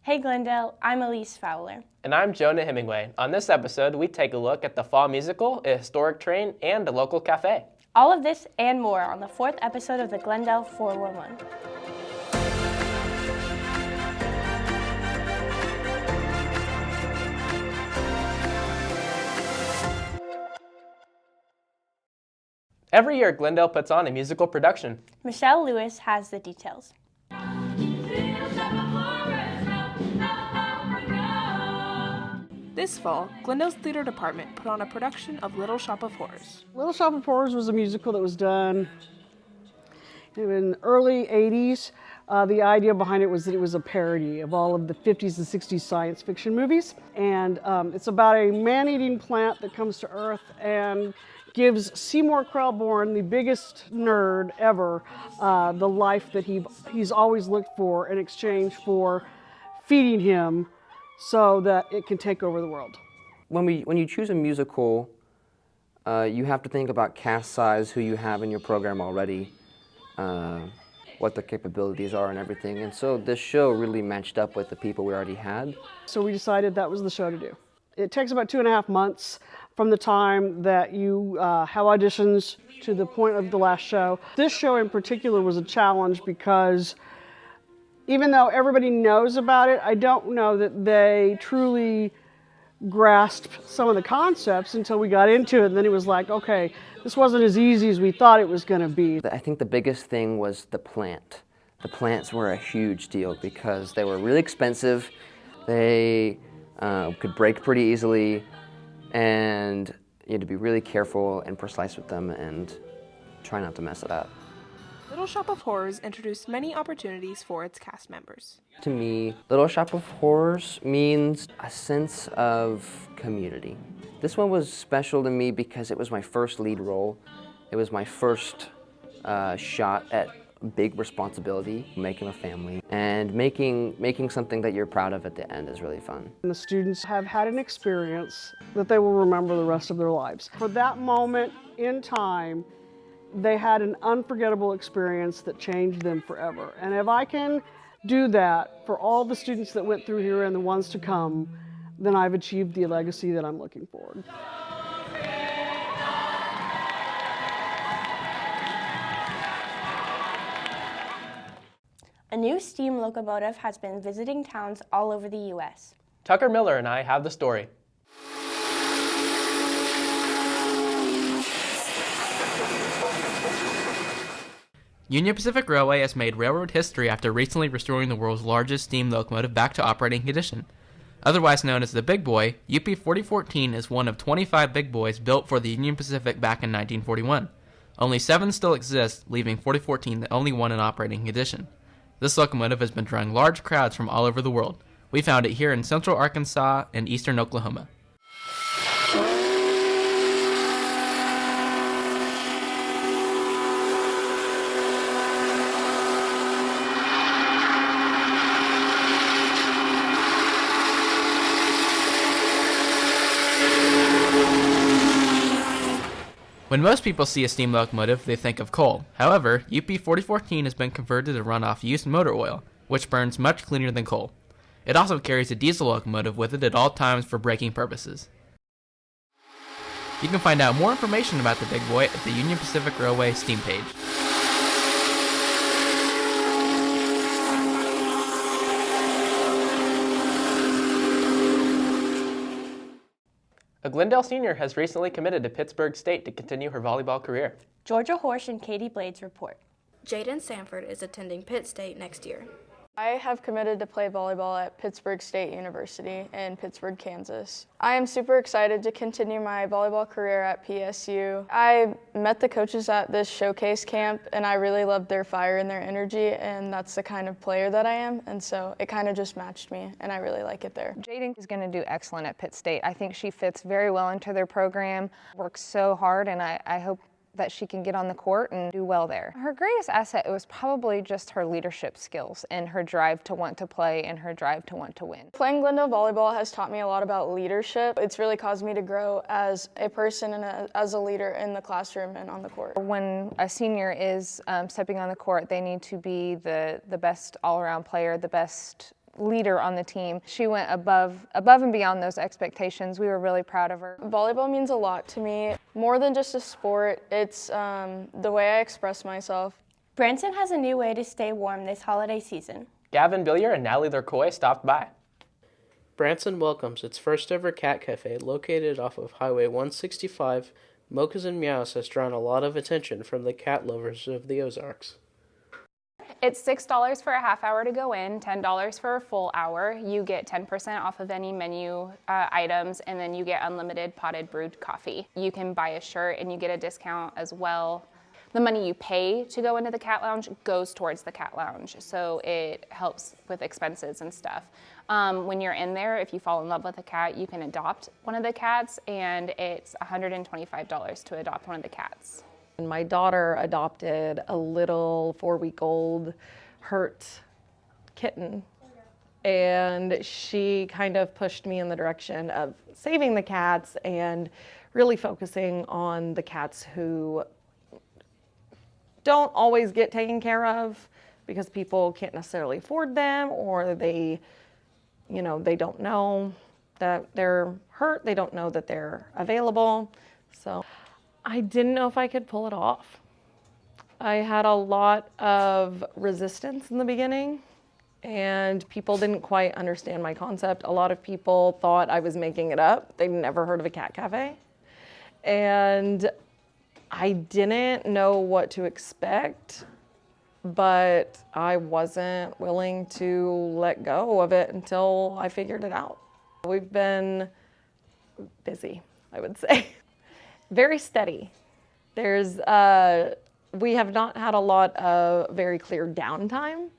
Hey Glendale, I'm Elise Fowler. And I'm Jonah Hemingway. On this episode, we take a look at the fall musical, a historic train, and a local cafe. All of this and more on the 4th episode of the Glendale 411. Every year, Glendale puts on a musical production. Michelle Lewis has the details. This fall, Glendale's theater department put on a production of Little Shop of Horrors. Little Shop of Horrors was a musical that was done in the early 80s. The idea behind it was that it was a parody of all of the 50s and 60s science fiction movies. And it's about a man-eating plant that comes to Earth and gives Seymour Krelborn, the biggest nerd ever, the life that he's always looked for in exchange for feeding him so that it can take over the world. When you choose a musical, you have to think about cast size, who you have in your program already, what the capabilities are and everything. And so this show really matched up with the people we already had. So we decided that was the show to do. It takes about 2.5 months from the time that you have auditions to the point of the last show. This show in particular was a challenge because even though everybody knows about it, I don't know that they truly grasped some of the concepts until we got into it. And then it was like, okay, this wasn't as easy as we thought it was going to be. I think the biggest thing was the plant. The plants were a huge deal because they were really expensive. They could break pretty easily, and you had to be really careful and precise with them and try not to mess it up. Little Shop of Horrors introduced many opportunities for its cast members. To me, Little Shop of Horrors means a sense of community. This one was special to me because it was my first lead role. It was my first shot at big responsibility, making a family, and making something that you're proud of at the end is really fun. And the students have had an experience that they will remember the rest of their lives. For that moment in time, they had an unforgettable experience that changed them forever. And if I can do that for all the students that went through here and the ones to come, then I've achieved the legacy that I'm looking for. A new steam locomotive has been visiting towns all over the U.S. Tucker Miller and I have the story. Union Pacific Railway has made railroad history after recently restoring the world's largest steam locomotive back to operating condition. Otherwise known as the Big Boy, UP 4014 is one of 25 Big Boys built for the Union Pacific back in 1941. Only 7 still exist, leaving 4014 the only one in operating condition. This locomotive has been drawing large crowds from all over the world. We found it here in central Arkansas and eastern Oklahoma. When most people see a steam locomotive, they think of coal. However, UP 4014 has been converted to run off used motor oil, which burns much cleaner than coal. It also carries a diesel locomotive with it at all times for braking purposes. You can find out more information about the Big Boy at the Union Pacific Railway steam page. A Glendale senior has recently committed to Pittsburg State to continue her volleyball career. Georgia Horsch and Katie Blades report. Jaden Sanford is attending Pitt State next year. I have committed to play volleyball at Pittsburg State University in Pittsburg, Kansas. I am super excited to continue my volleyball career at PSU. I met the coaches at this showcase camp and I really loved their fire and their energy, and that's the kind of player that I am, and so it kind of just matched me and I really like it there. Jaden is going to do excellent at Pitt State. I think she fits very well into their program, works so hard, and I hope that she can get on the court and do well there. Her greatest asset was probably just her leadership skills and her drive to want to play and her drive to want to win. Playing Glendale volleyball has taught me a lot about leadership. It's really caused me to grow as a person and as a leader in the classroom and on the court. When a senior is stepping on the court, they need to be the best all-around player, the best leader on the team. She went above and beyond those expectations. We were really proud of her. Volleyball means a lot to me. More than just a sport, it's the way I express myself. Branson has a new way to stay warm this holiday season. Gavin Billier and Natalie Lurcoy stopped by. Branson welcomes its first ever cat cafe located off of Highway 165. Mochas and Meows has drawn a lot of attention from the cat lovers of the Ozarks. It's $6 for a half hour to go in, $10 for a full hour. You get 10% off of any menu items, and then you get unlimited potted brewed coffee. You can buy a shirt and you get a discount as well. The money you pay to go into the cat lounge goes towards the cat lounge, so it helps with expenses and stuff. When you're in there, if you fall in love with a cat, you can adopt one of the cats, and it's $125 to adopt one of the cats. My daughter adopted a little 4-week-old hurt kitten, and she kind of pushed me in the direction of saving the cats and really focusing on the cats who don't always get taken care of because people can't necessarily afford them, or they don't know that they're hurt, they don't know that they're available. So I didn't know if I could pull it off. I had a lot of resistance in the beginning, and people didn't quite understand my concept. A lot of people thought I was making it up. They'd never heard of a cat cafe. And I didn't know what to expect, but I wasn't willing to let go of it until I figured it out. We've been busy, I would say. Very steady. We have not had a lot of very clear downtime.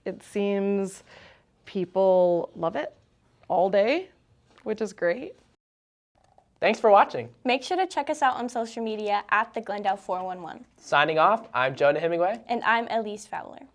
It seems people love it all day, which is great. Thanks for watching. Make sure to check us out on social media at the Glendale 411. Signing off, I'm Jonah Hemingway. And I'm Elise Fowler.